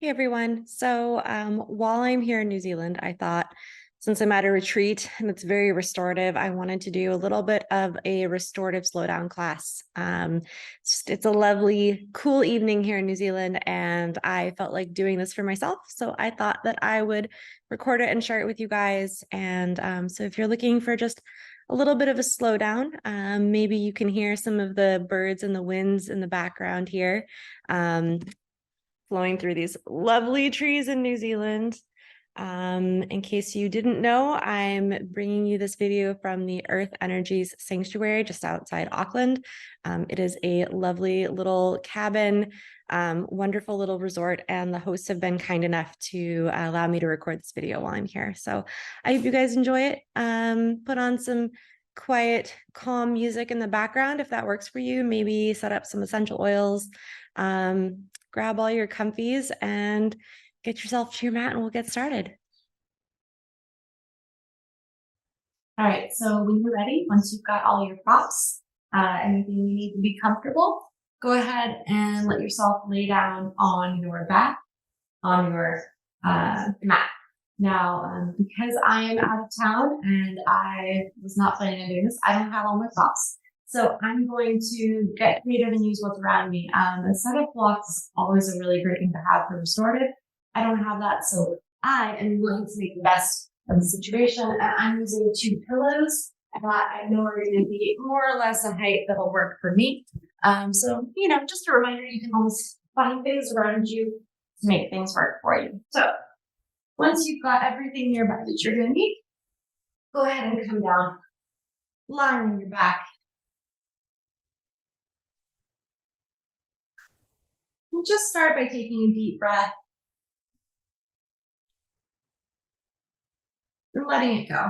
Hey everyone. While I'm here in New Zealand, I thought since I'm at a retreat and it's very restorative, I wanted to do a little bit of a restorative slowdown class. It's a lovely, cool evening here in New Zealand, and I felt like doing this for myself. So I thought that I would record it and share it with you guys. So if you're looking for just a little bit of a slowdown, maybe you can hear some of the birds and the winds in the background here. Um, Flowing through these lovely trees in New Zealand. In case you didn't know, I'm bringing you this video from the Earth Energies Sanctuary just outside Auckland. It is a lovely little cabin, wonderful little resort, and the hosts have been kind enough to allow me to record this video while I'm here. So I hope you guys enjoy it. Put on some quiet, calm music in the background if that works for you. Maybe set up some essential oils. Grab all your comfies and get yourself to your mat and we'll get started. All right, so when you're ready, once you've got all your props, anything you need to be comfortable, go ahead and let yourself lay down on your back, on your mat. Now, because I am out of town and I was not planning on doing this, I don't have all my props. So I'm going to get creative and use what's around me. A set of blocks is always a really great thing to have for restorative. I don't have that, so I am going to make the best of the situation. And I'm using 2 pillows that I know are going to be more or less a height that'll work for me. Just a reminder, you can always find things around you to make things work for you. So once you've got everything nearby that you're going to need, go ahead and come down, lie on your back. We'll just start by taking a deep breath and letting it go.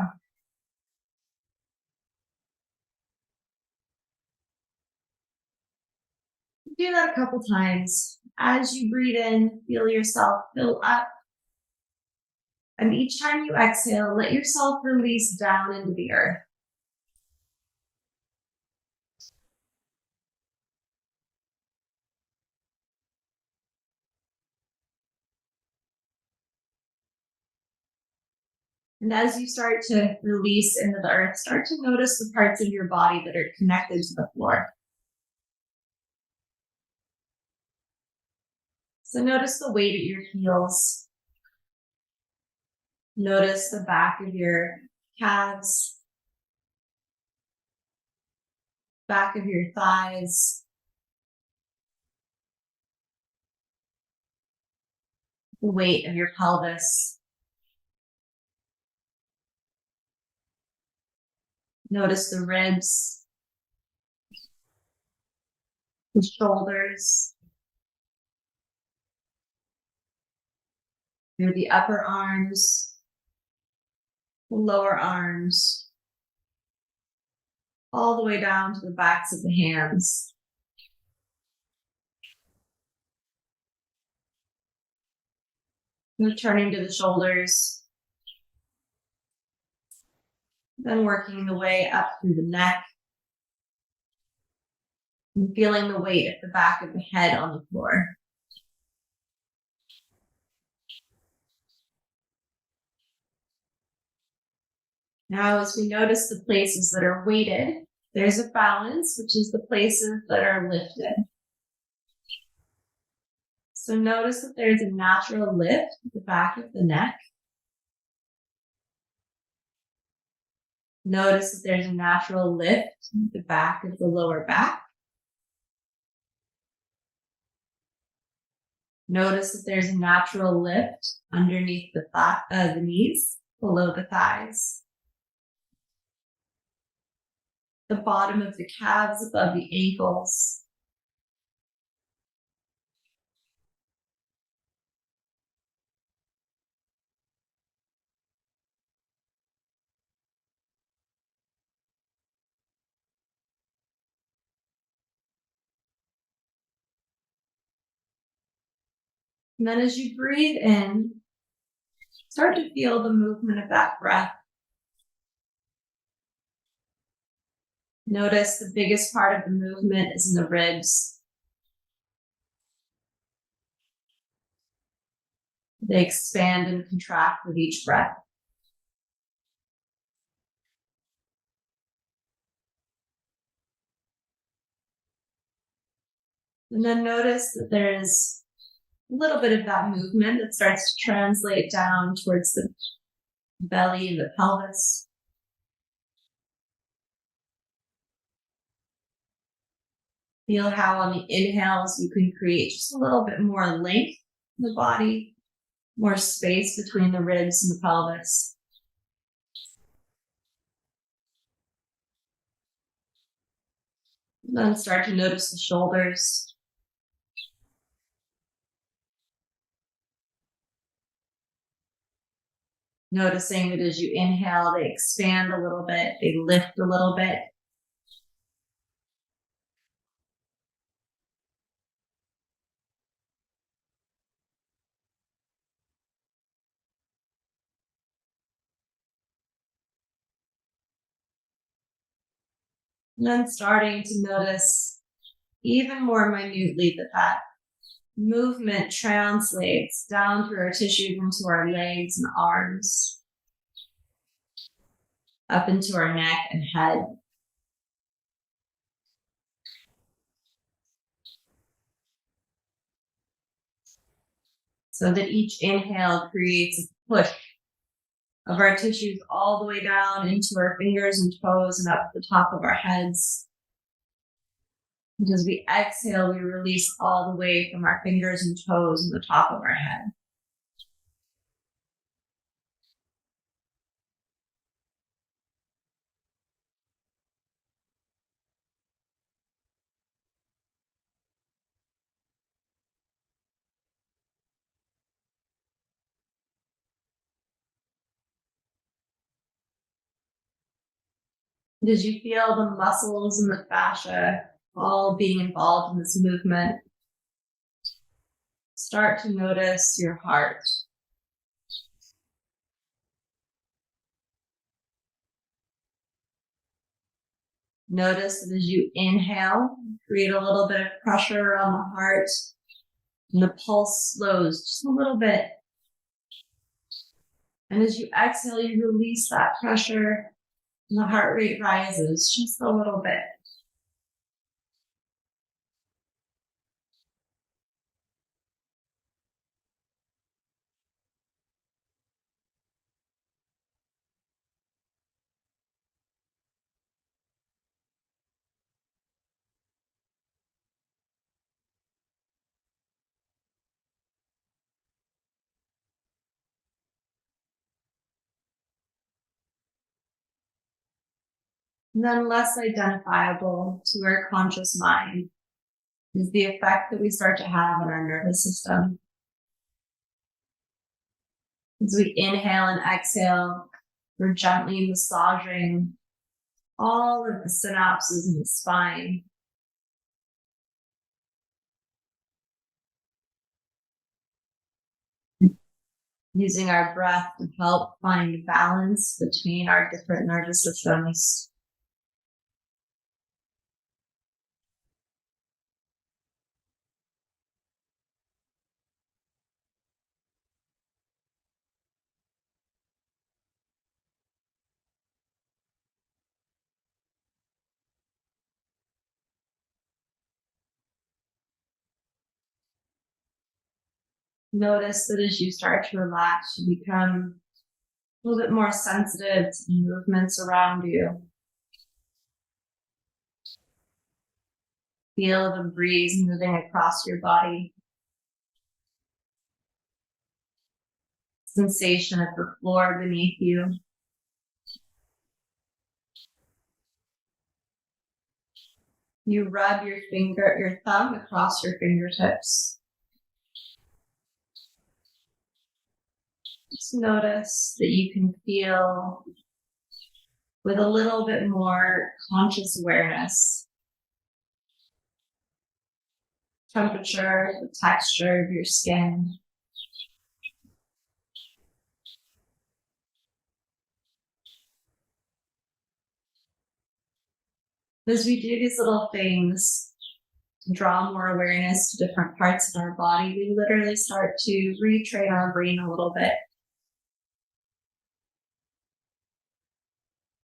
Do that a couple times. As you breathe in, feel yourself fill up. And each time you exhale, let yourself release down into the earth. And as you start to release into the earth, start to notice the parts of your body that are connected to the floor. So notice the weight at your heels. Notice the back of your calves, back of your thighs, the weight of your pelvis. Notice the ribs, the shoulders, through the upper arms, the lower arms, all the way down to the backs of the hands. Returning to the shoulders, then working the way up through the neck, and feeling the weight at the back of the head on the floor. Now, as we notice the places that are weighted, there's a balance, which is the places that are lifted. So notice that there's a natural lift at the back of the neck. Notice that there's a natural lift at the back of the lower back. Notice that there's a natural lift underneath the knees, below the thighs. The bottom of the calves above the ankles. And then as you breathe in, start to feel the movement of that breath. Notice the biggest part of the movement is in the ribs. They expand and contract with each breath. And then notice that there's a little bit of that movement that starts to translate down towards the belly and the pelvis. Feel how on the inhales you can create just a little bit more length in the body, more space between the ribs and the pelvis. And then start to notice the shoulders. Noticing that as you inhale, they expand a little bit, they lift a little bit. And then starting to notice even more minutely that movement translates down through our tissues into our legs and arms, up into our neck and head. So that each inhale creates a push of our tissues all the way down into our fingers and toes and up the top of our heads. And as we exhale, we release all the way from our fingers and toes and the top of our head. And as you feel the muscles and the fascia all being involved in this movement, start to notice your heart. Notice that as you inhale, create a little bit of pressure around the heart, and the pulse slows just a little bit. And as you exhale, you release that pressure, and the heart rate rises just a little bit. And then less identifiable to our conscious mind is the effect that we start to have on our nervous system. As we inhale and exhale, we're gently massaging all of the synapses in the spine. Using our breath to help find balance between our different nervous systems. Notice that as you start to relax, you become a little bit more sensitive to the movements around you. Feel the breeze moving across your body. Sensation of the floor beneath you. You rub your thumb across your fingertips. Just notice that you can feel with a little bit more conscious awareness. Temperature, the texture of your skin. As we do these little things, draw more awareness to different parts of our body, we literally start to retrain our brain a little bit.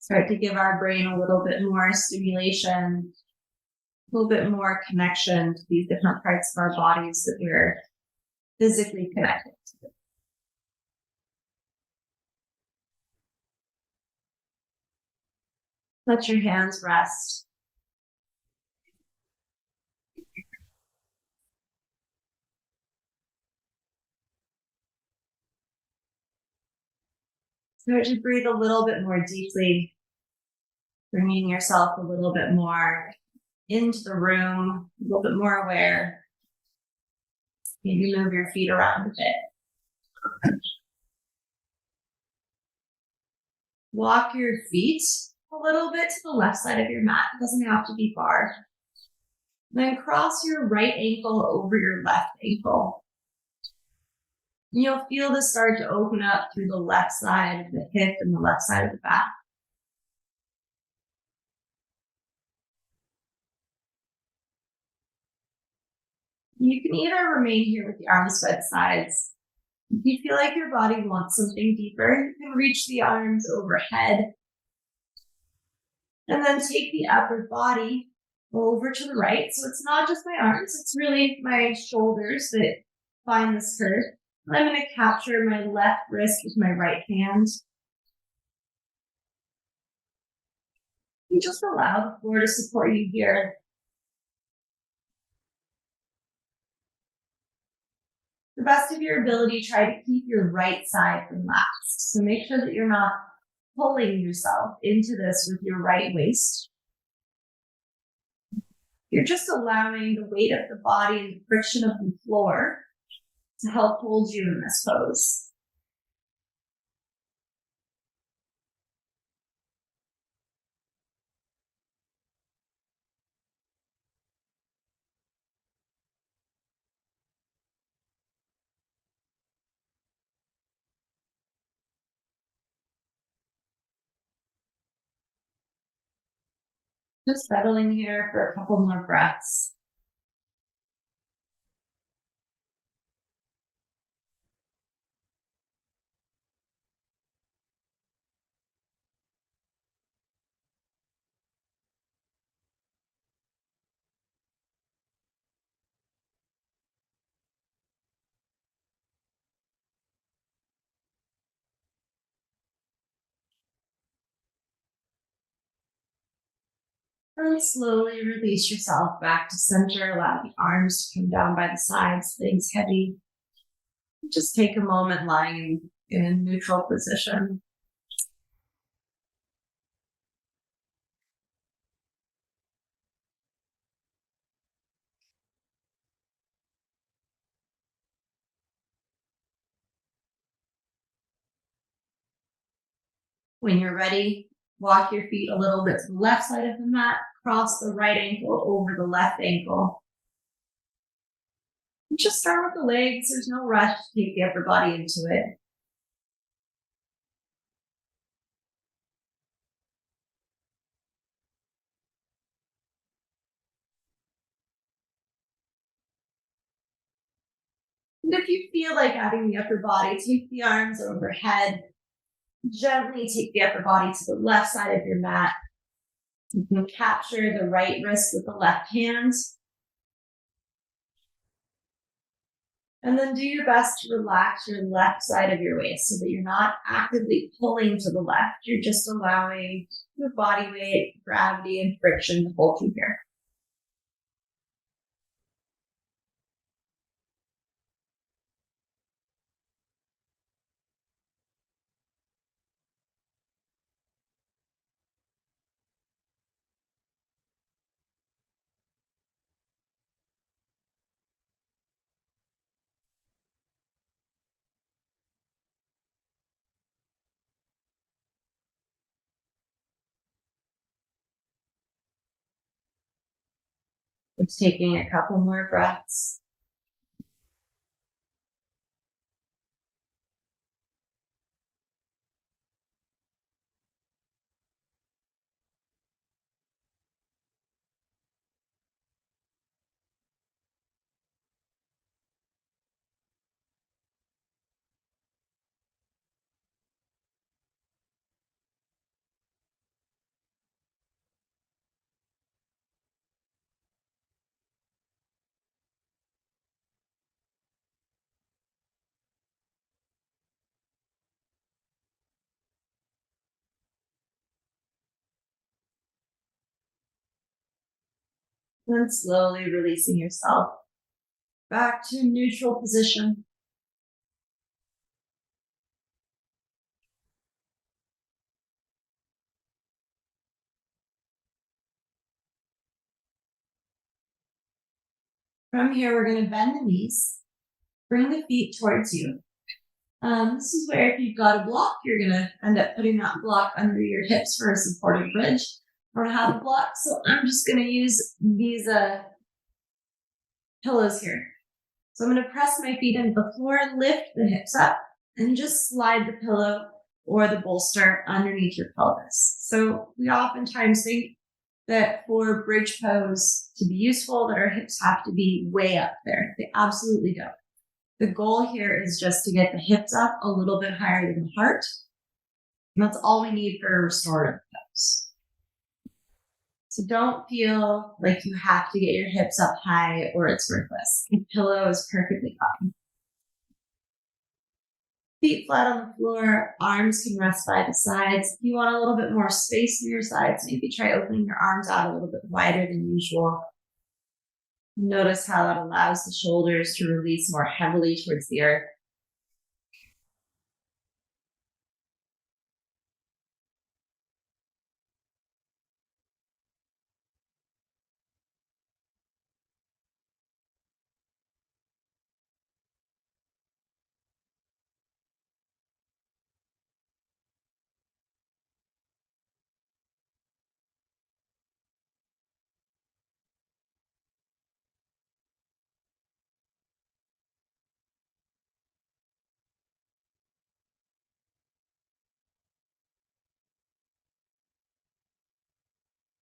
Start to give our brain a little bit more stimulation, a little bit more connection to these different parts of our bodies that we're physically connected to. Let your hands rest. Start to breathe a little bit more deeply, bringing yourself a little bit more into the room, a little bit more aware. Maybe move your feet around a bit. Walk your feet a little bit to the left side of your mat. It doesn't have to be far. Then cross your right ankle over your left ankle. You'll feel this start to open up through the left side of the hip and the left side of the back. You can either remain here with the arms by the sides. If you feel like your body wants something deeper, you can reach the arms overhead. And then take the upper body over to the right. So it's not just my arms, it's really my shoulders that find this curve. I'm going to capture my left wrist with my right hand. You just allow the floor to support you here. The best of your ability, try to keep your right side relaxed. So make sure that you're not pulling yourself into this with your right waist. You're just allowing the weight of the body and the friction of the floor to help hold you in this pose. Just settling here for a couple more breaths. And slowly release yourself back to center. Allow the arms to come down by the sides, legs heavy. Just take a moment lying in a neutral position. When you're ready, walk your feet a little bit to the left side of the mat, cross the right ankle over the left ankle. Just start with the legs. There's no rush to take the upper body into it. And if you feel like adding the upper body, take the arms overhead. Gently take the upper body to the left side of your mat. You can capture the right wrist with the left hand. And then do your best to relax your left side of your waist so that you're not actively pulling to the left. You're just allowing your body weight, gravity, and friction to hold you here. Just taking a couple more breaths. And slowly releasing yourself back to neutral position. From here, we're going to bend the knees, bring the feet towards you. This is where if you've got a block, you're going to end up putting that block under your hips for a supported bridge. I don't have a block, so I'm just going to use these pillows here. So I'm going to press my feet into the floor, lift the hips up, and just slide the pillow or the bolster underneath your pelvis. So we oftentimes think that for bridge pose to be useful, that our hips have to be way up there. They absolutely don't. The goal here is just to get the hips up a little bit higher than the heart. And that's all we need for a restorative pose. So don't feel like you have to get your hips up high or it's worthless. The pillow is perfectly fine. Feet flat on the floor, arms can rest by the sides. If you want a little bit more space in your sides, maybe try opening your arms out a little bit wider than usual. Notice how that allows the shoulders to release more heavily towards the earth.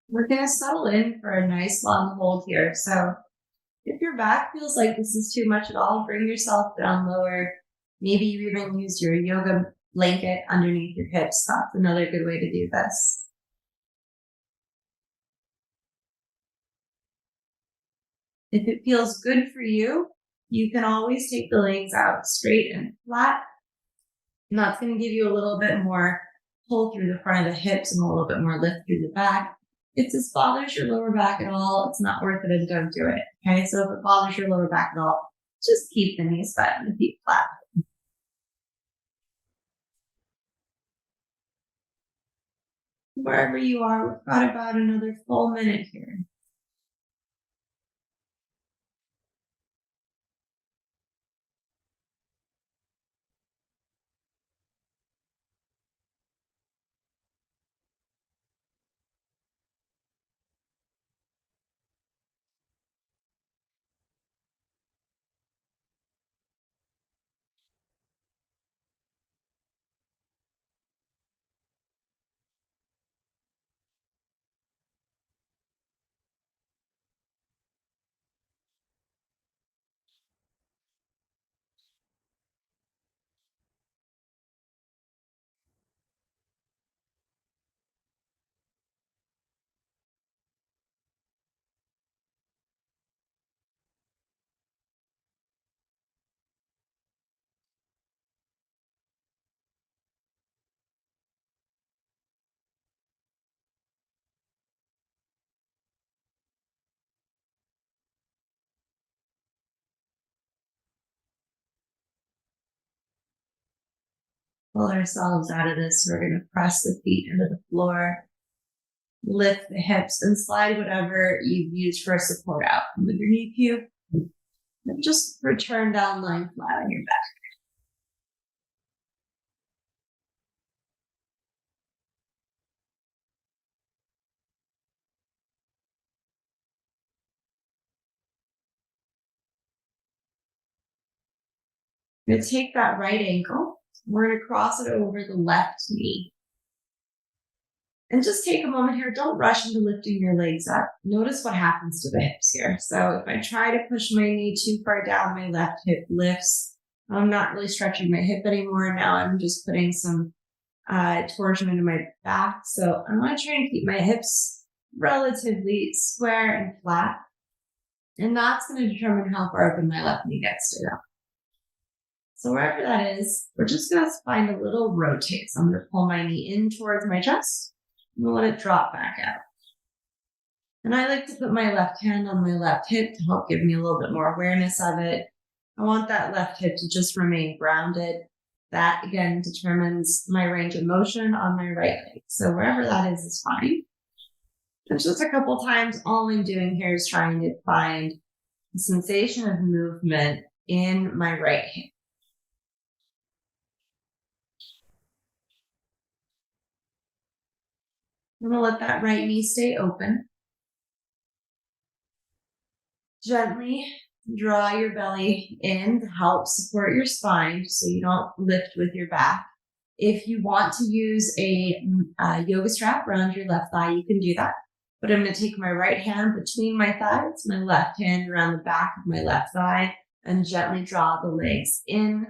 We're going to settle in for a nice long hold here. So if your back feels like this is too much at all, bring yourself down lower. Maybe you even use your yoga blanket underneath your hips. That's another good way to do this. If it feels good for you, you can always take the legs out straight and flat. And that's going to give you a little bit more pull through the front of the hips and a little bit more lift through the back. If this bothers your lower back at all, it's not worth it and don't do it. Okay, so if it bothers your lower back at all, just keep the knees flat and the feet flat. Wherever you are, we've got about another full minute here. Pull ourselves out of this. We're going to press the feet into the floor, lift the hips, and slide whatever you've used for support out from underneath you. And just return down lying flat on your back. We're going to take that right ankle. We're going to cross it over the left knee. And just take a moment here. Don't rush into lifting your legs up. Notice what happens to the hips here. So if I try to push my knee too far down, my left hip lifts. I'm not really stretching my hip anymore. Now I'm just putting some torsion into my back. So I want to try and keep my hips relatively square and flat. And that's going to determine how far open my left knee gets to go. So wherever that is, we're just going to find a little rotate. So I'm going to pull my knee in towards my chest and let it drop back out. And I like to put my left hand on my left hip to help give me a little bit more awareness of it. I want that left hip to just remain grounded. That again determines my range of motion on my right leg. So wherever that is fine. And just a couple times, all I'm doing here is trying to find the sensation of movement in my right hip. I'm going to let that right knee stay open. Gently draw your belly in to help support your spine so you don't lift with your back. If you want to use a yoga strap around your left thigh, you can do that. But I'm going to take my right hand between my thighs, my left hand around the back of my left thigh, and gently draw the legs in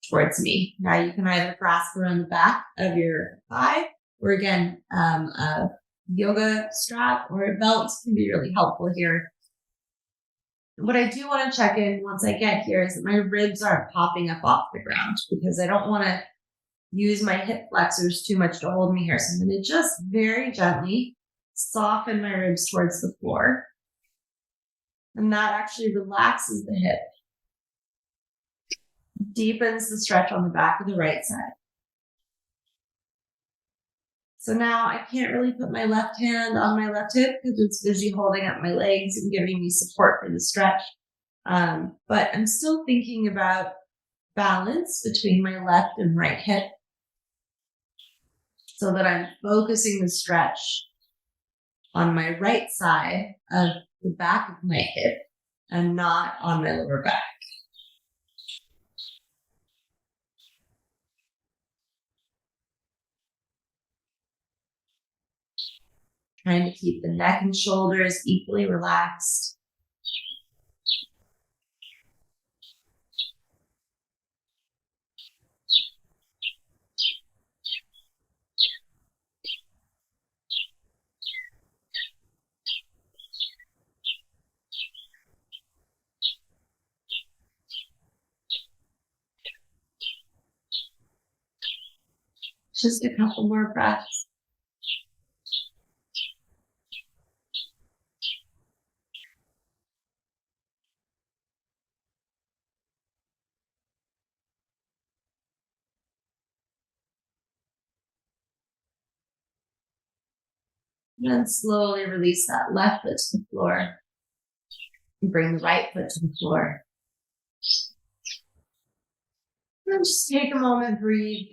towards me. Now you can either grasp around the back of your thigh, or again, a yoga strap or a belt can be really helpful here. What I do want to check in once I get here is that my ribs aren't popping up off the ground, because I don't want to use my hip flexors too much to hold me here. So I'm going to just very gently soften my ribs towards the floor. And that actually relaxes the hip, deepens the stretch on the back of the right side. So now I can't really put my left hand on my left hip because it's busy holding up my legs and giving me support for the stretch. But I'm still thinking about balance between my left and right hip so that I'm focusing the stretch on my right side of the back of my hip and not on my lower back. Trying to keep the neck and shoulders equally relaxed. Just a couple more breaths. And then slowly release that left foot to the floor and bring the right foot to the floor. And then just take a moment, breathe.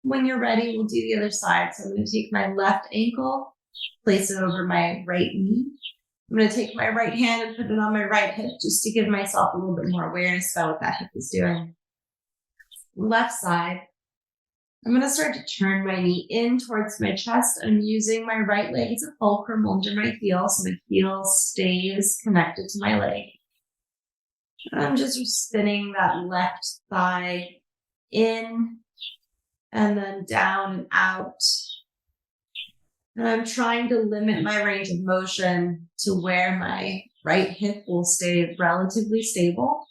When you're ready, we'll do the other side. So I'm going to take my left ankle, place it over my right knee. I'm going to take my right hand and put it on my right hip just to give myself a little bit more awareness about what that hip is doing. Left side. I'm going to start to turn my knee in towards my chest. I'm using my right leg as a fulcrum under my heel, so my heel stays connected to my leg. And I'm just spinning that left thigh in and then down and out. And I'm trying to limit my range of motion to where my right hip will stay relatively stable.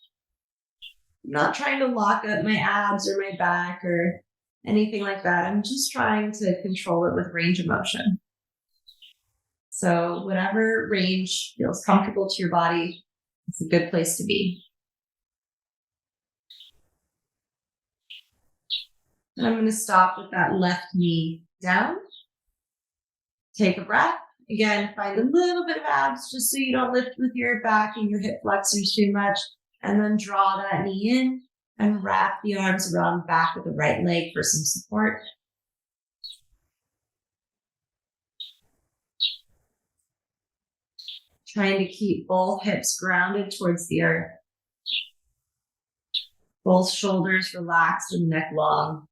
I'm not trying to lock up my abs or my back or anything like that. I'm just trying to control it with range of motion. So whatever range feels comfortable to your body, it's a good place to be. And I'm going to stop with that left knee down. Take a breath. Again, find a little bit of abs just so you don't lift with your back and your hip flexors too much. And then draw that knee in and wrap the arms around the back of the right leg for some support. Trying to keep both hips grounded towards the earth. Both shoulders relaxed and neck long.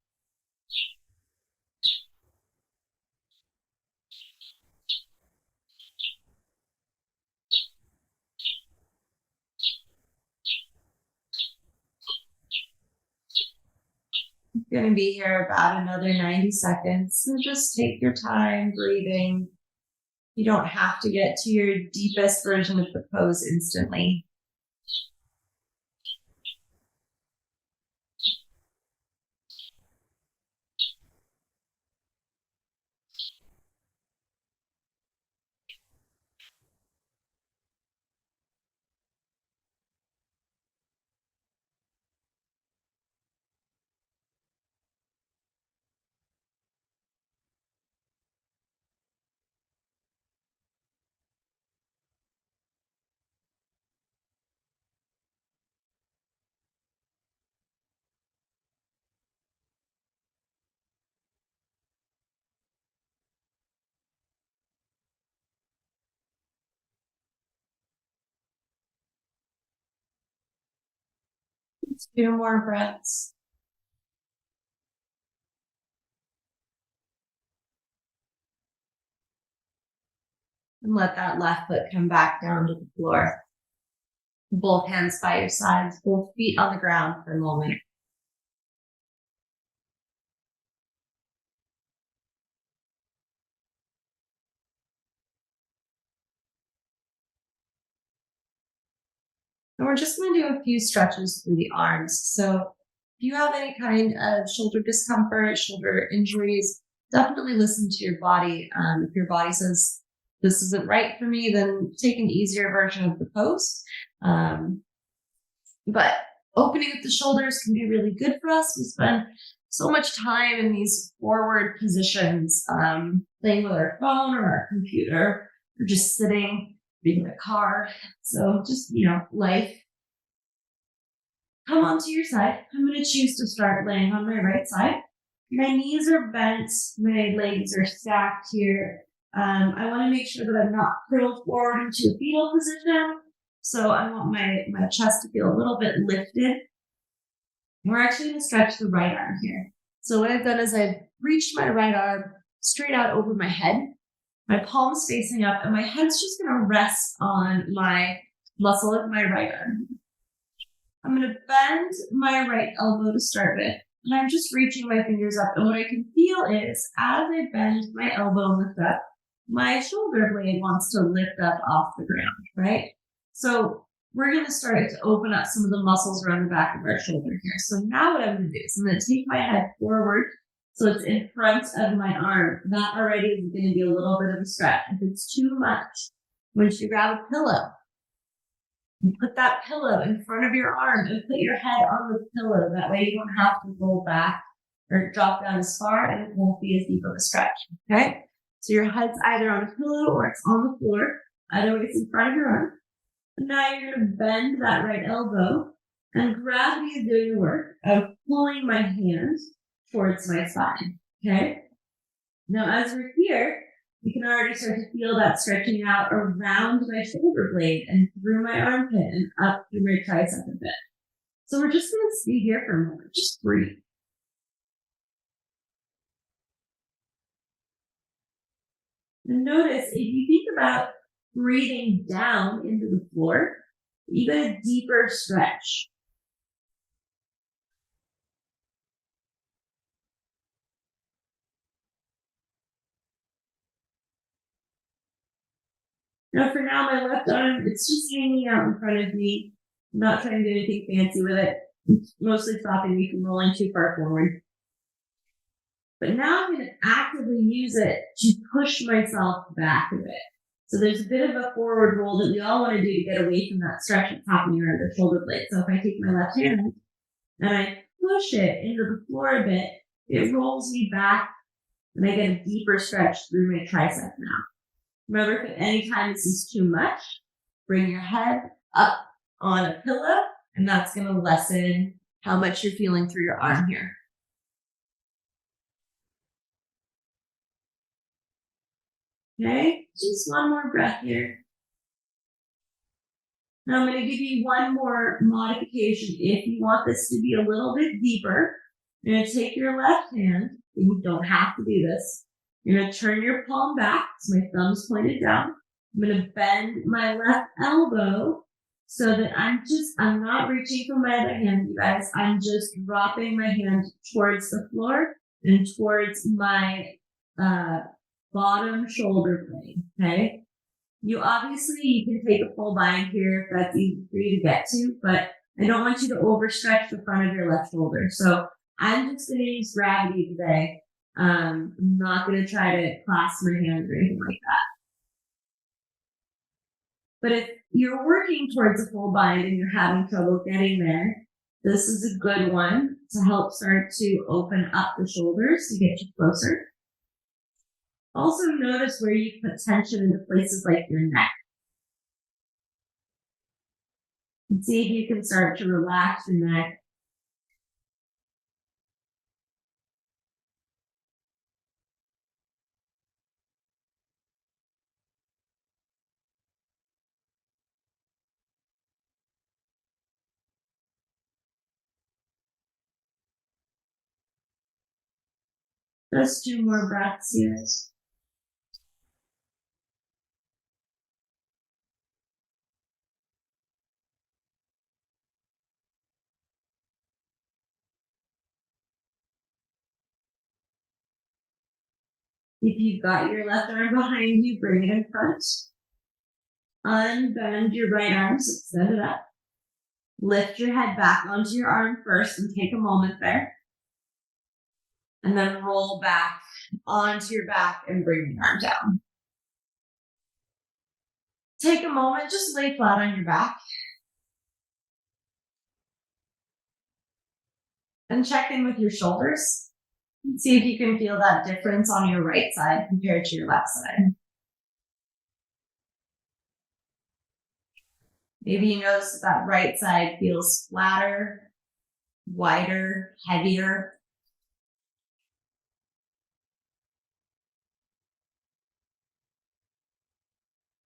I'm going to be here about another 90 seconds. So just take your time breathing. You don't have to get to your deepest version of the pose instantly. Few more breaths. And let that left foot come back down to the floor. Both hands by your sides, both feet on the ground for a moment. And we're just going to do a few stretches through the arms. So if you have any kind of shoulder discomfort, shoulder injuries, definitely listen to your body. If your body says this isn't right for me, then take an easier version of the pose. But opening up the shoulders can be really good for us. We spend so much time in these forward positions, playing with our phone or our computer, or just sitting, reading a card. So just, life. Come onto your side. I'm going to choose to start laying on my right side. My knees are bent. My legs are stacked here. I want to make sure that I'm not curled forward into a fetal position. So I want my chest to feel a little bit lifted. We're actually going to stretch the right arm here. So what I've done is I've reached my right arm straight out over my head. My palms facing up, and my head's just going to rest on my muscle of my right arm. I'm going to bend my right elbow to start with, and I'm just reaching my fingers up. And what I can feel is as I bend my elbow and lift up, my shoulder blade wants to lift up off the ground, right? So we're going to start to open up some of the muscles around the back of our shoulder here. So now what I'm going to do is I'm going to take my head forward so it's in front of my arm. That already is going to be a little bit of a stretch. If it's too much, once you grab a pillow, you put that pillow in front of your arm and put your head on the pillow. That way you don't have to roll back or drop down as far, and it won't be as deep of a stretch, okay? So your head's either on a pillow or it's on the floor. Either way, it's in front of your arm. And now you're going to bend that right elbow, and gravity is doing the work of pulling my hand towards my spine, okay? Now, as we're here, you can already start to feel that stretching out around my shoulder blade and through my armpit and up through my tricep a bit. So we're just going to stay here for a moment. Just breathe. And notice if you think about breathing down into the floor, you get a deeper stretch. Now for now, my left arm, it's just hanging out in front of me. I'm not trying to do anything fancy with it. It's mostly stopping me from rolling too far forward. But now I'm going to actively use it to push myself back a bit. So there's a bit of a forward roll that we all want to do to get away from that stretch that's happening around the shoulder blade. So if I take my left hand and I push it into the floor a bit, it rolls me back and I get a deeper stretch through my tricep now. Remember, if at any time this is too much, bring your head up on a pillow, and that's going to lessen how much you're feeling through your arm here. Okay, just one more breath here. Now I'm going to give you one more modification. If you want this to be a little bit deeper, you're going to take your left hand, and you don't have to do this. You're going to turn your palm back, so my thumb's pointed down. I'm going to bend my left elbow so that I'm not reaching for my other hand, you guys. I'm just dropping my hand towards the floor and towards my bottom shoulder blade, okay? You can take a full bind here if that's easy for you to get to, but I don't want you to overstretch the front of your left shoulder. So I'm just going to use gravity today. I'm not going to try to clasp my hands or anything like that. But if you're working towards a full bind and you're having trouble getting there, this is a good one to help start to open up the shoulders to get you closer. Also notice where you put tension into places like your neck. And see if you can start to relax your neck. Just 2 more breaths here. If you've got your left arm behind you, bring it in front. Unbend your right arm, so extend it up. Lift your head back onto your arm first and take a moment there. And then roll back onto your back and bring your arm down. Take a moment, just lay flat on your back. And check in with your shoulders. See if you can feel that difference on your right side compared to your left side. Maybe you notice that right side feels flatter, wider, heavier.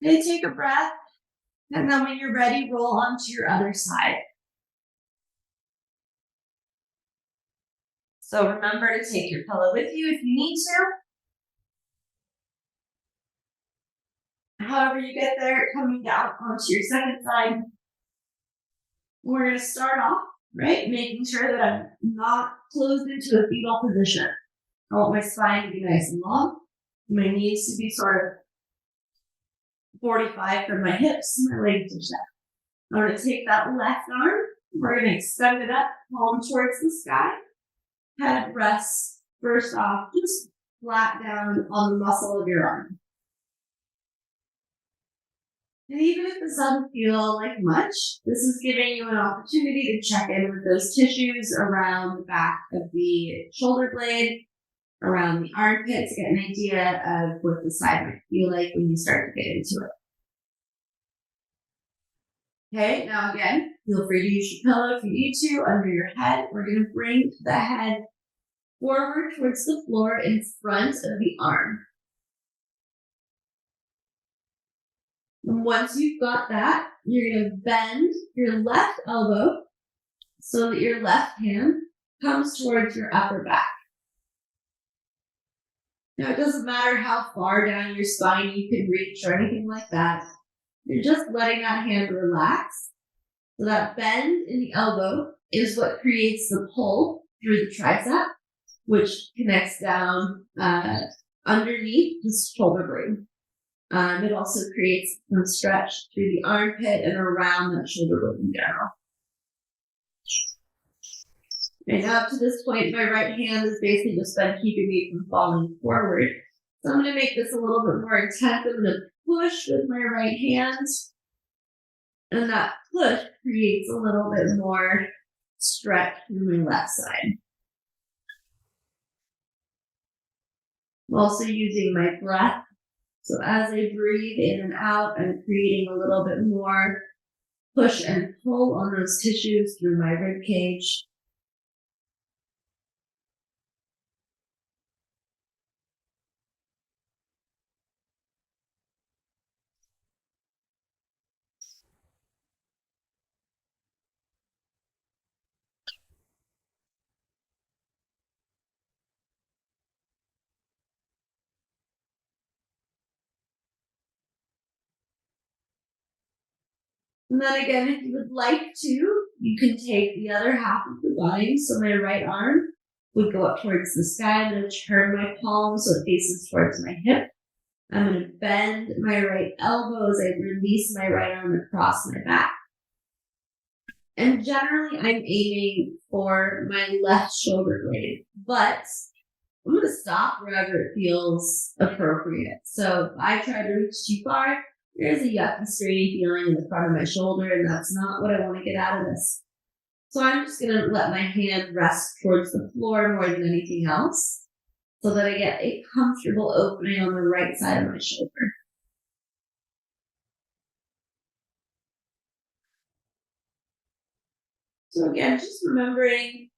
Then take a breath, and then when you're ready, roll onto your other side. So remember to take your pillow with you if you need to. However you get there, coming down onto your second side. We're going to start off, right, making sure that I'm not closed into a fetal position. I want my spine to be nice and long. My knees to be sort of 45 from my hips, my legs are set. I'm going to take that left arm. We're going to extend it up, palm towards the sky. Head rests first off, just flat down on the muscle of your arm. And even if this doesn't feel like much, this is giving you an opportunity to check in with those tissues around the back of the shoulder blade, around the armpit, to get an idea of what the side might feel like when you start to get into it. Okay, now again, feel free to use your pillow if you need to under your head. We're going to bring the head forward towards the floor in front of the arm. And once you've got that, you're going to bend your left elbow so that your left hand comes towards your upper back. Now, it doesn't matter how far down your spine you can reach or anything like that. You're just letting that hand relax. So that bend in the elbow is what creates the pull through the tricep, which connects down underneath the shoulder blade. It also creates some stretch through the armpit and around that shoulder blade in general. And up to this point, my right hand has basically just been keeping me from falling forward. So I'm going to make this a little bit more intense. I'm going to push with my right hand. And that push creates a little bit more stretch through my left side. I'm also using my breath. So as I breathe in and out, I'm creating a little bit more push and pull on those tissues through my rib cage. And then again, if you would like to, you can take the other half of the body. So my right arm would go up towards the sky. I'm going to turn my palm so it faces towards my hip. I'm going to bend my right elbow as I release my right arm across my back. And generally, I'm aiming for my left shoulder blade, but I'm going to stop wherever it feels appropriate. So if I try to reach too far, there's a yucky, stringy feeling in the front of my shoulder, and that's not what I want to get out of this. So I'm just going to let my hand rest towards the floor more than anything else so that I get a comfortable opening on the right side of my shoulder. So again, just remembering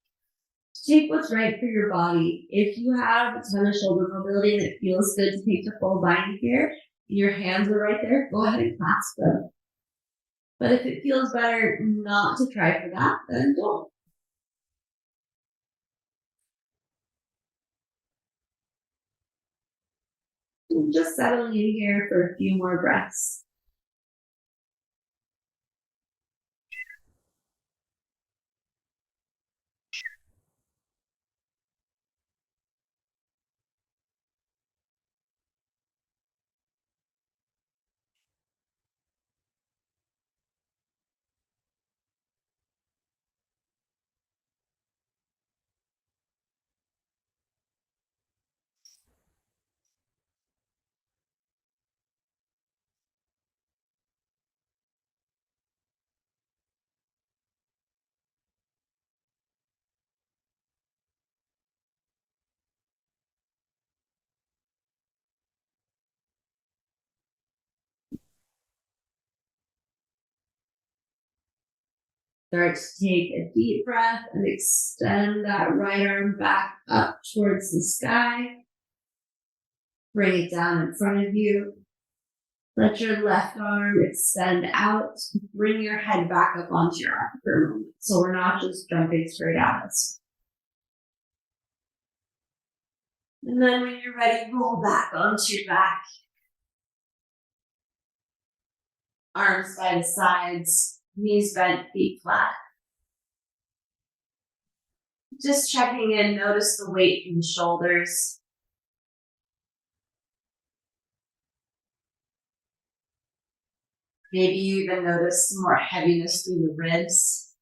to take what's right for your body. If you have a ton of shoulder mobility and it feels good to take the full bind here, your hands are right there, go ahead and clasp them. But if it feels better not to try for that, then don't. And just settling in here for a few more breaths. Start to take a deep breath and extend that right arm back up towards the sky. Bring it down in front of you. Let your left arm extend out. Bring your head back up onto your arm for a moment. So we're not just jumping straight at us. And then when you're ready, roll back onto your back. Arms by the sides, knees bent, feet flat. Just checking in, notice the weight in the shoulders. Maybe you even notice some more heaviness through the ribs.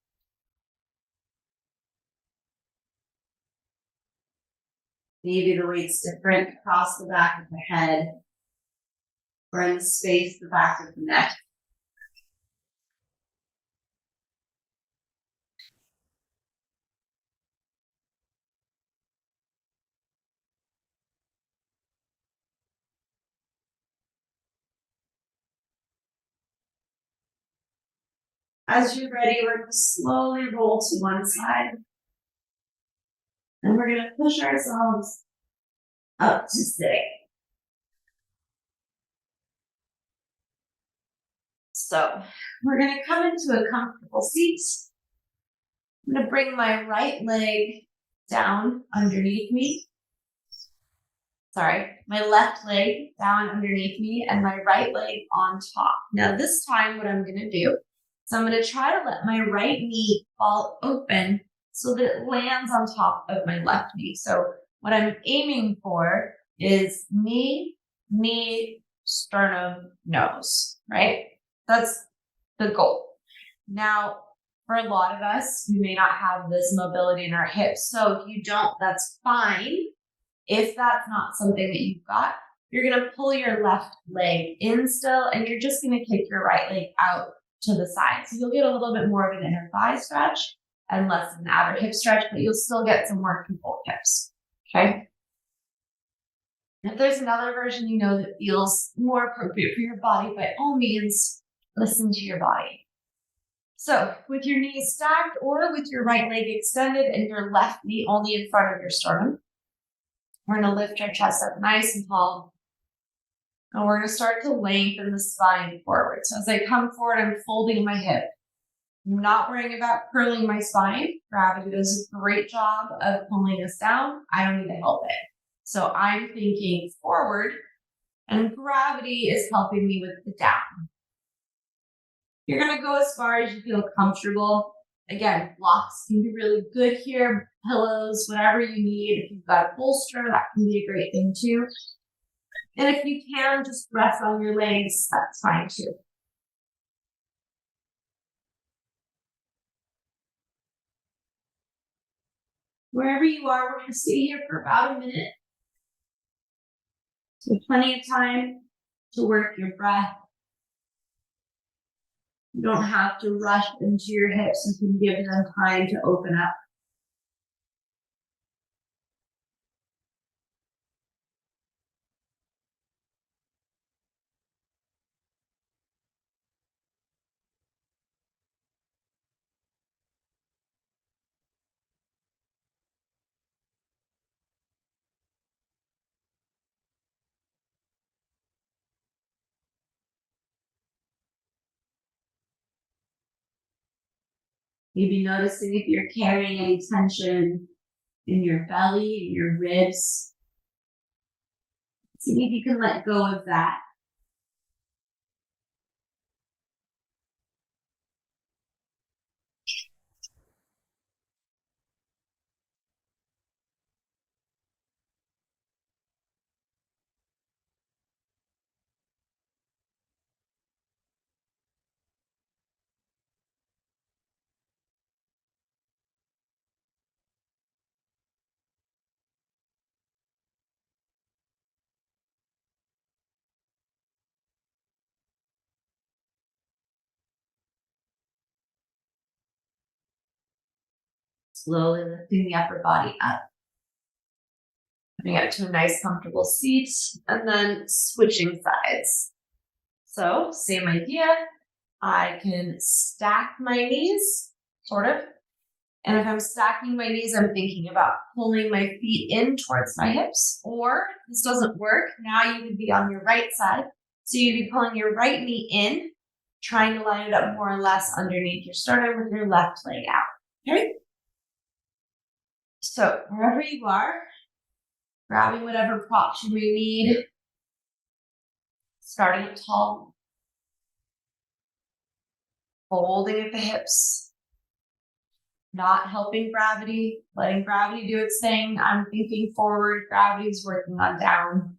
Maybe the weight's different across the back of the head or in the space at the back of the neck. As you're ready, we're going to slowly roll to one side. And we're going to push ourselves up to sitting. So we're going to come into a comfortable seat. I'm going to bring my right leg down underneath me. My left leg down underneath me and my right leg on top. Now this time what I'm going to do is I'm going to try to let my right knee fall open so that it lands on top of my left knee. So what I'm aiming for is knee, sternum, nose, right? That's the goal. Now, for a lot of us, we may not have this mobility in our hips. So if you don't, that's fine. If that's not something that you've got, you're going to pull your left leg in still, and you're just going to kick your right leg out to the side. So you'll get a little bit more of an inner thigh stretch and less of an outer hip stretch, but you'll still get some work in both hips. Okay. If there's another version that feels more appropriate for your body, by all means, listen to your body. So with your knees stacked or with your right leg extended and your left knee only in front of your sternum, we're going to lift our chest up nice and tall. And we're going to start to lengthen the spine forward. So as I come forward, I'm folding my hip. I'm not worrying about curling my spine. Gravity does a great job of pulling us down. I don't need to help it. So I'm thinking forward, and gravity is helping me with the down. You're going to go as far as you feel comfortable. Again, blocks can be really good here. Pillows, whatever you need. If you've got a bolster, that can be a great thing too. And if you can, just rest on your legs, that's fine too. Wherever you are, we're going to stay here for about a minute. So plenty of time to work your breath. You don't have to rush into your hips. You can give them time to open up. Maybe noticing if you're carrying any tension in your belly, in your ribs. See if you can let go of that. Slowly lifting the upper body up. Putting it to a nice comfortable seat and then switching sides. So same idea. I can stack my knees, sort of. And if I'm stacking my knees, I'm thinking about pulling my feet in towards my hips. Or if this doesn't work, now you would be on your right side. So you'd be pulling your right knee in, trying to line it up more or less underneath your sternum with your left leg out. Okay? So wherever you are, grabbing whatever props you may need, starting up tall, holding at the hips, not helping gravity, letting gravity do its thing. I'm thinking forward, gravity is working on down.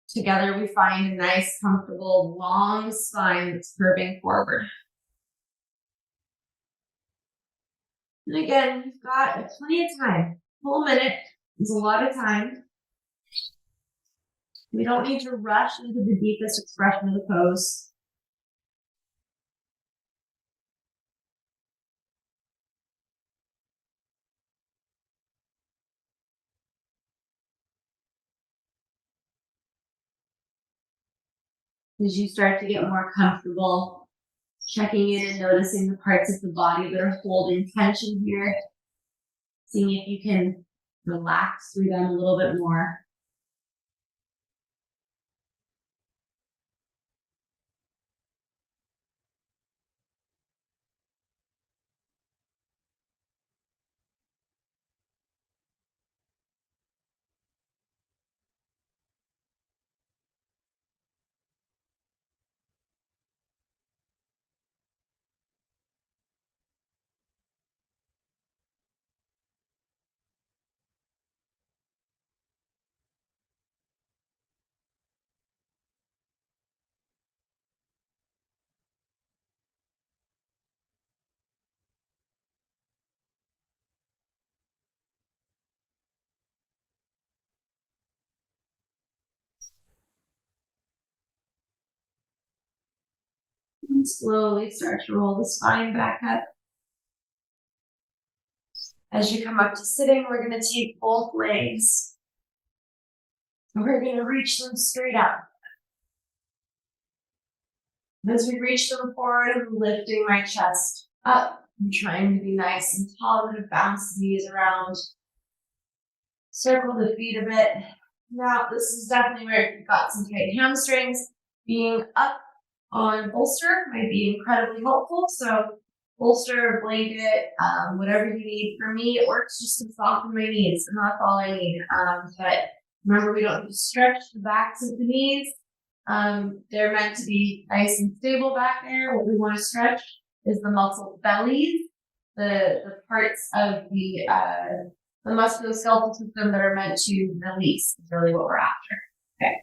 Together we find a nice, comfortable, long spine that's curving forward. And again, you've got plenty of time. Full minute is a lot of time. We don't need to rush into the deepest expression of the pose. As you start to get more comfortable, checking in and noticing the parts of the body that are holding tension here, seeing if you can relax through them a little bit more. And slowly start to roll the spine back up. As you come up to sitting, we're going to take both legs. We're going to reach them straight up. As we reach them forward, I'm lifting my chest up. I'm trying to be nice and tall. I'm going to bounce the knees around. Circle the feet a bit. Now, this is definitely where you've got some tight hamstrings. Being up on bolster might be incredibly helpful. So bolster, blanket, whatever you need. For me, it works just to soften my knees, and that's all I need. But remember, we don't need to stretch the backs of the knees. They're meant to be nice and stable back there. What we want to stretch is the muscle bellies, the parts of the musculoskeletal system that are meant to release is really what we're after. Okay.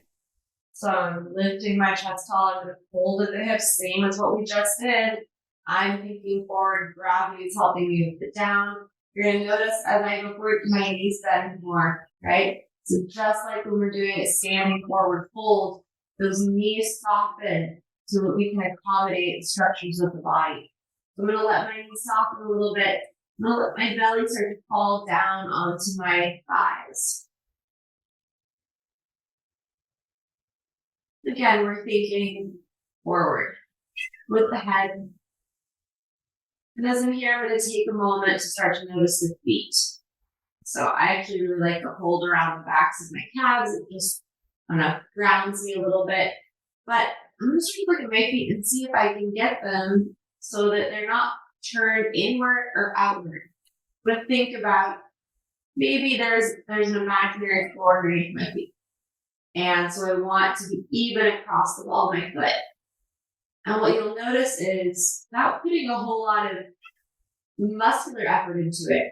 So I'm lifting my chest tall. I'm going to hold at the hips, same as what we just did. I'm thinking forward. Gravity is helping me move it down. You're going to notice as I go forward, my knees bend more, right? So just like when we're doing a standing forward fold, those knees soften so that we can accommodate the structures of the body. So I'm going to let my knees soften a little bit. I'm going to let my belly start to fall down onto my thighs. Again, we're thinking forward with the head. And as I'm here, I'm going to take a moment to start to notice the feet. So I actually really like to hold around the backs of my calves. It just, I don't know, grounds me a little bit. But I'm going to start to look at my feet and see if I can get them so that they're not turned inward or outward. But think about maybe there's an imaginary floor underneath my feet. And so I want to be even across the ball of my foot. And what you'll notice is, without putting a whole lot of muscular effort into it,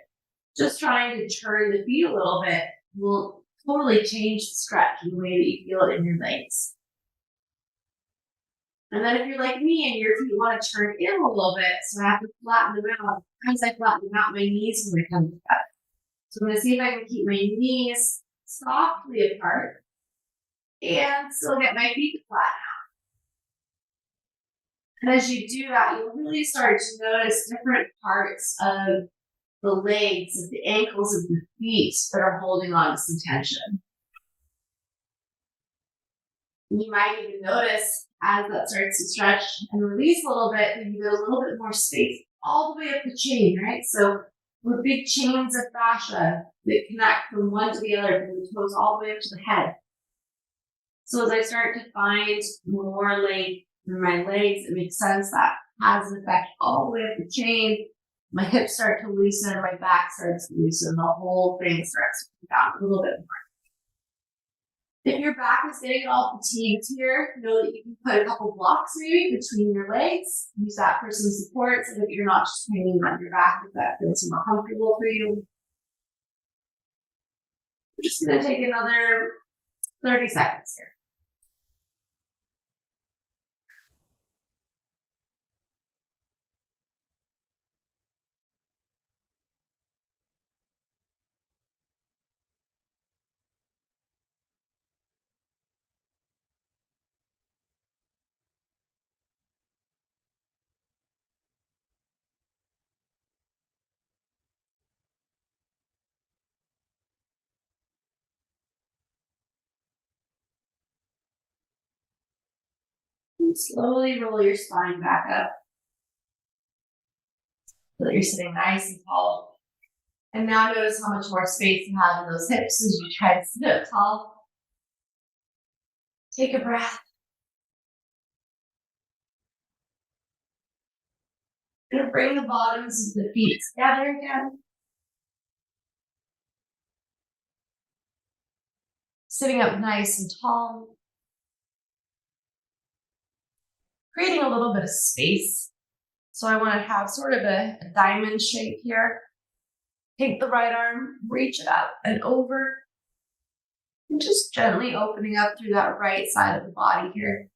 just trying to turn the feet a little bit will totally change the stretch and the way that you feel it in your legs. And then if you're like me and your feet want to turn in a little bit, so I have to flatten them out. As I flatten them out, my knees will become together. So I'm going to see if I can keep my knees softly apart and still get my feet flat out. And as you do that, you'll really start to notice different parts of the legs, of the ankles, of the feet that are holding on to some tension. And you might even notice as that starts to stretch and release a little bit, that you get a little bit more space all the way up the chain, right? So we're big chains of fascia that connect from one to the other, from the toes all the way up to the head. So as I start to find more length through my legs, it makes sense that has an effect all the way up the chain. My hips start to loosen, my back starts to loosen, the whole thing starts to come down a little bit more. If your back is getting all fatigued here, know that you can put a couple blocks maybe between your legs. Use that for some support so that you're not just hanging on your back if that feels more comfortable for you. We're just going to take another 30 seconds here. And slowly roll your spine back up so that you're sitting nice and tall. And now notice how much more space you have in those hips as you try to sit up tall. Take a breath. And bring the bottoms of the feet together again. Sitting up nice and tall. Creating a little bit of space. So I want to have sort of a diamond shape here. Take the right arm, reach it up and over. And just gently opening up through that right side of the body here.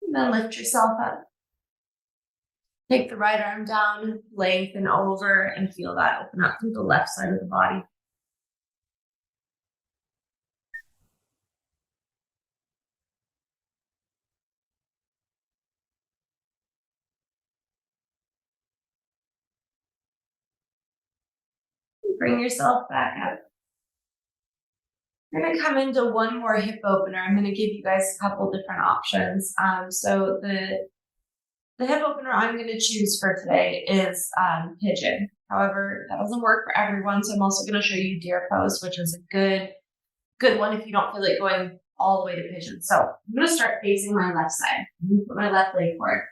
And then lift yourself up. Take the right arm down, lengthen over, and feel that open up through the left side of the body. Bring yourself back up. We're going to come into one more hip opener. I'm going to give you guys a couple different options. So the hip opener I'm going to choose for today is pigeon. However, that doesn't work for everyone, so I'm also going to show you deer pose, which is a good one if you don't feel like going all the way to pigeon. So I'm going to start facing my left side. I'm going to put my left leg forward.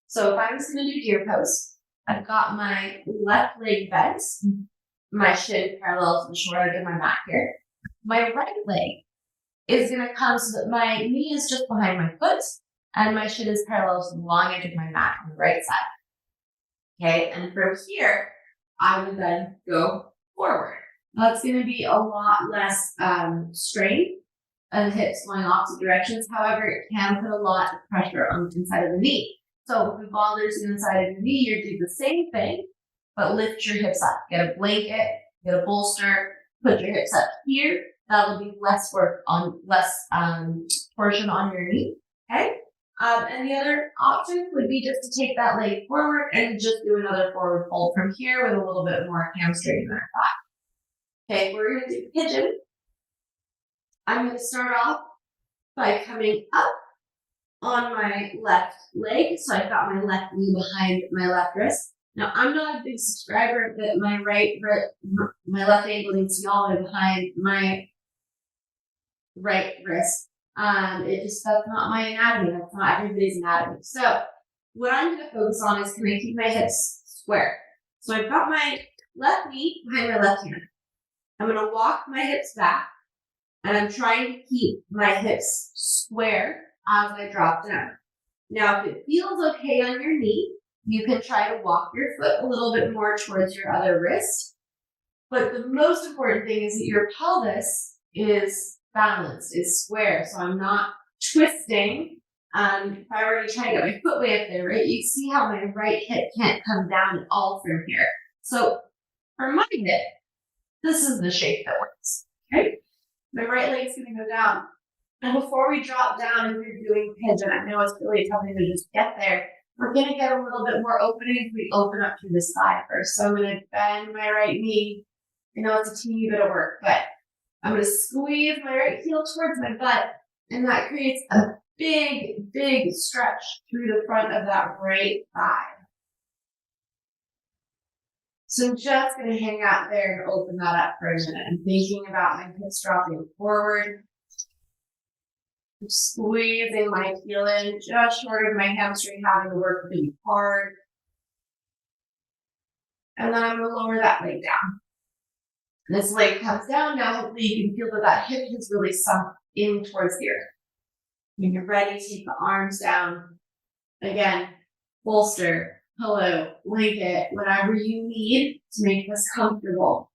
So if I was going to do deer pose, I've got my left leg bent, my shin parallel to the shoulder edge of my mat here. My right leg is going to come so that my knee is just behind my foot and my shin is parallel to the long edge of my mat on the right side. Okay, and from here, I would then go forward. Now it's going to be a lot less strain and hips going opposite directions. However, it can put a lot of pressure on the inside of the knee. So if it bothers the inside of the knee, you're doing the same thing, but lift your hips up. Get a blanket, get a bolster, put your hips up here. That'll be less work on less torsion on your knee. Okay. And the other option would be just to take that leg forward and just do another forward fold from here with a little bit more hamstring in our thigh. Okay, we're going to do pigeon. I'm going to start off by coming up on my left leg. So I've got my left knee behind my left wrist. Now, I'm not a big subscriber that my left ankle needs to be all the way behind my right wrist. That's not my anatomy. That's not everybody's anatomy. So what I'm going to focus on is, can I keep my hips square? So I've got my left knee behind my left hand. I'm going to walk my hips back, and I'm trying to keep my hips square as I drop down. Now, if it feels okay on your knee, you can try to walk your foot a little bit more towards your other wrist. But the most important thing is that your pelvis is balanced, is square. So I'm not twisting. If I already try to get my foot way up there, right, you see how my right hip can't come down at all from here. So for my hip, this is the shape that works. Okay, my right leg's going to go down. And before we drop down, if you're doing pigeon, I know it's really tough to just get there. We're going to get a little bit more opening if we open up to the side first. So I'm going to bend my right knee. I know it's a teeny bit of work, but I'm going to squeeze my right heel towards my butt, and that creates a big, big stretch through the front of that right thigh. So I'm just going to hang out there and open that up for a minute. I'm thinking about my hips dropping forward. I'm squeezing my heel in just short of my hamstring having to work really hard. And then I'm going to lower that leg down. This leg comes down. Now hopefully you can feel that that hip has really sunk in towards the earth. When you're ready, take the arms down. Again, bolster, pillow, blanket, whatever you need to make this comfortable.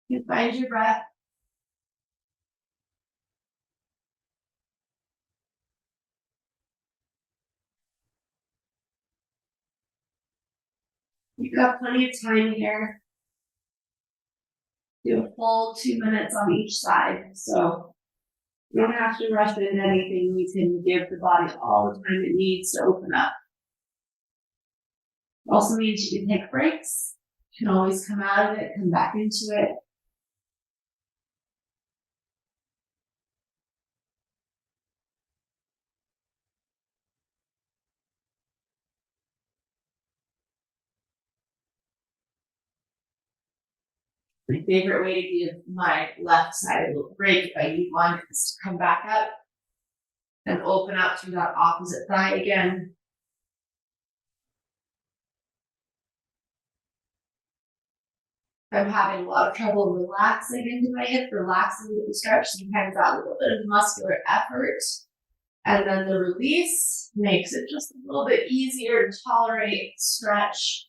You find your breath. You've got plenty of time here. Do a full 2 minutes on each side. So you don't have to rush into anything. You can give the body all the time it needs to open up. It also means you can take breaks. You can always come out of it, come back into it. My favorite way to give my left side a little break, if I need one, is to come back up and open up through that opposite thigh again. I'm having a lot of trouble relaxing into my hip, relaxing into the stretch. Sometimes that little bit of muscular effort, and then the release makes it just a little bit easier to tolerate, stretch.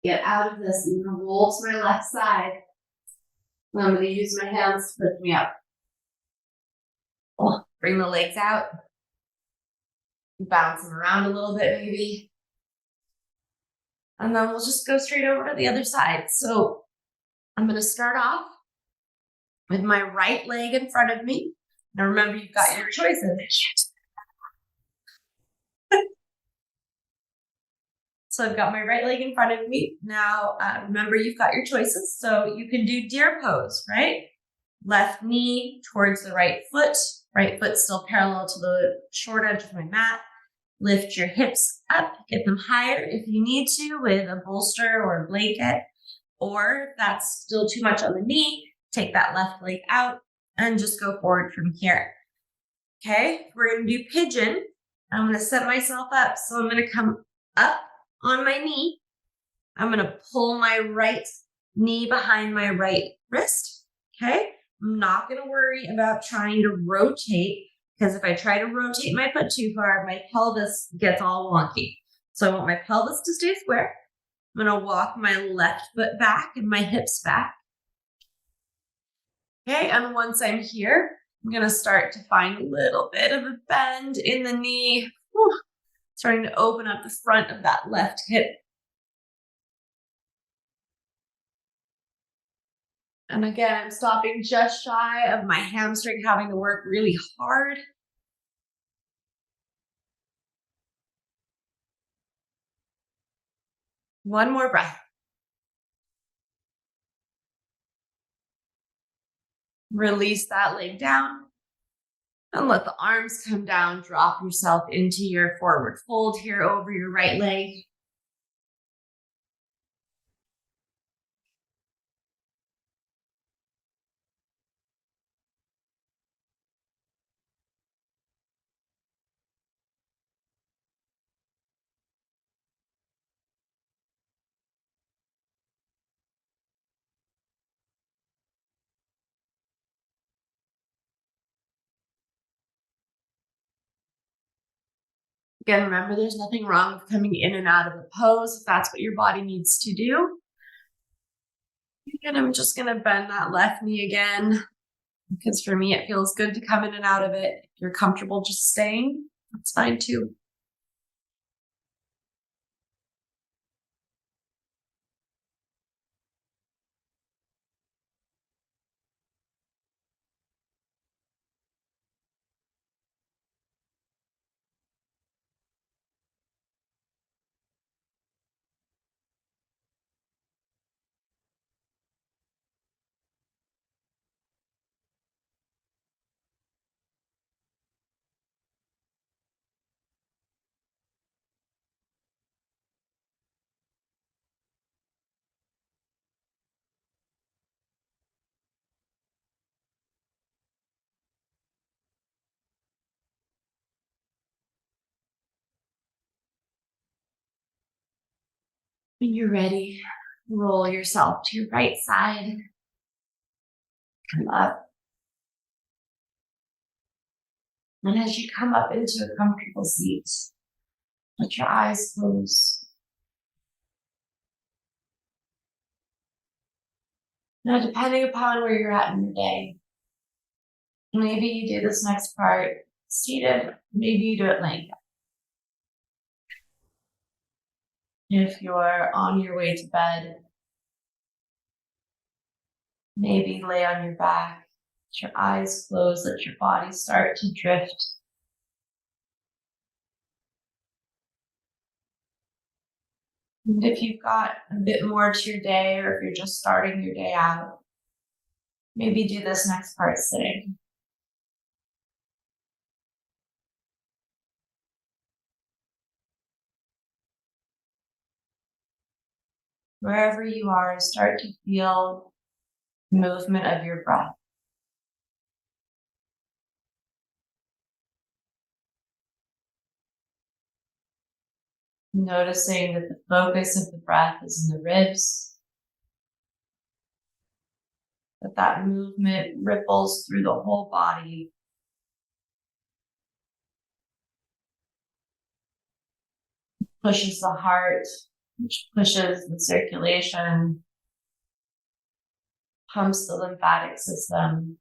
Get out of this. I'm going to roll to my left side. And I'm going to use my hands to lift me up. Bring the legs out. Bounce them around a little bit, maybe. And then we'll just go straight over to the other side. So I'm going to start off with my right leg in front of me. Now remember, you've got your choices. So I've got my right leg in front of me. Now, remember, you've got your choices. So you can do deer pose, right? Left knee towards the right foot still parallel to the short edge of my mat. Lift your hips up, get them higher if you need to with a bolster or a blanket. Or if that's still too much on the knee, take that left leg out and just go forward from here. Okay, we're going to do pigeon. I'm going to set myself up. So I'm going to come up on my knee. I'm going to pull my right knee behind my right wrist. Okay, I'm not going to worry about trying to rotate, because if I try to rotate my foot too far, my pelvis gets all wonky. So I want my pelvis to stay square. I'm going to walk my left foot back and my hips back. Okay, and once I'm here, I'm going to start to find a little bit of a bend in the knee. Whew. Starting to open up the front of that left hip. And again, I'm stopping just shy of my hamstring having to work really hard. One more breath. Release that leg down and let the arms come down. Drop yourself into your forward fold here over your right leg. Again, remember there's nothing wrong with coming in and out of the pose if that's what your body needs to do. And I'm just going to bend that left knee again, because for me, it feels good to come in and out of it. If you're comfortable just staying, that's fine too. When you're ready, roll yourself to your right side. Come up. And as you come up into a comfortable seat, let your eyes close. Now, depending upon where you're at in your day, maybe you do this next part seated, maybe you do it laying down. If you're on your way to bed, maybe lay on your back, let your eyes close, let your body start to drift. And if you've got a bit more to your day, or if you're just starting your day out, maybe do this next part sitting. Wherever you are, start to feel the movement of your breath. Noticing that the focus of the breath is in the ribs, that movement ripples through the whole body. Pushes the heart, which pushes the circulation, pumps the lymphatic system,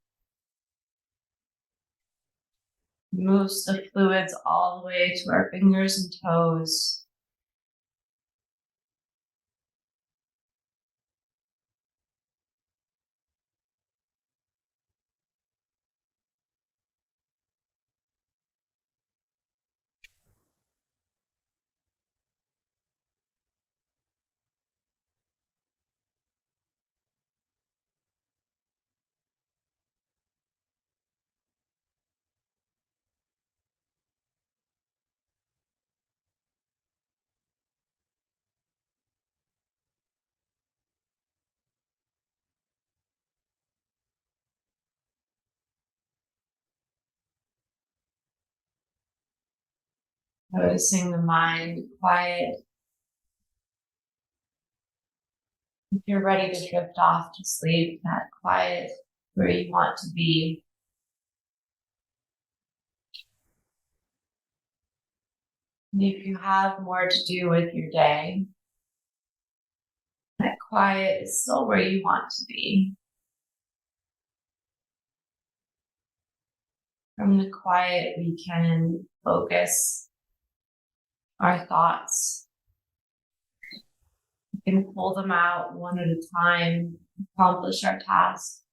moves the fluids all the way to our fingers and toes. Noticing the mind quiet. If you're ready to drift off to sleep, that quiet where you want to be. And if you have more to do with your day, that quiet is still where you want to be. From the quiet, we can focus our thoughts. We can pull them out one at a time accomplish our task.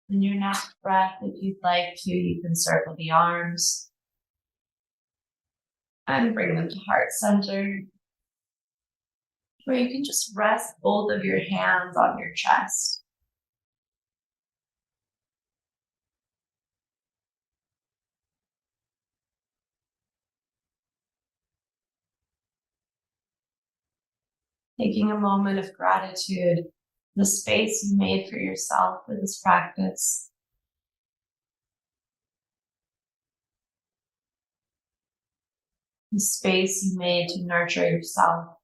In your next breath, if you'd like to, you can circle the arms and bring them to heart center, where you can just rest both of your hands on your chest. Taking a moment of gratitude, the space you made for yourself for this practice. The space you made to nurture yourself.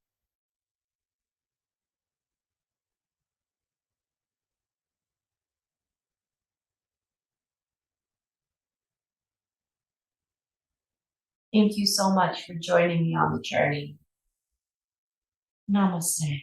Thank you so much for joining me on the journey. Namaste.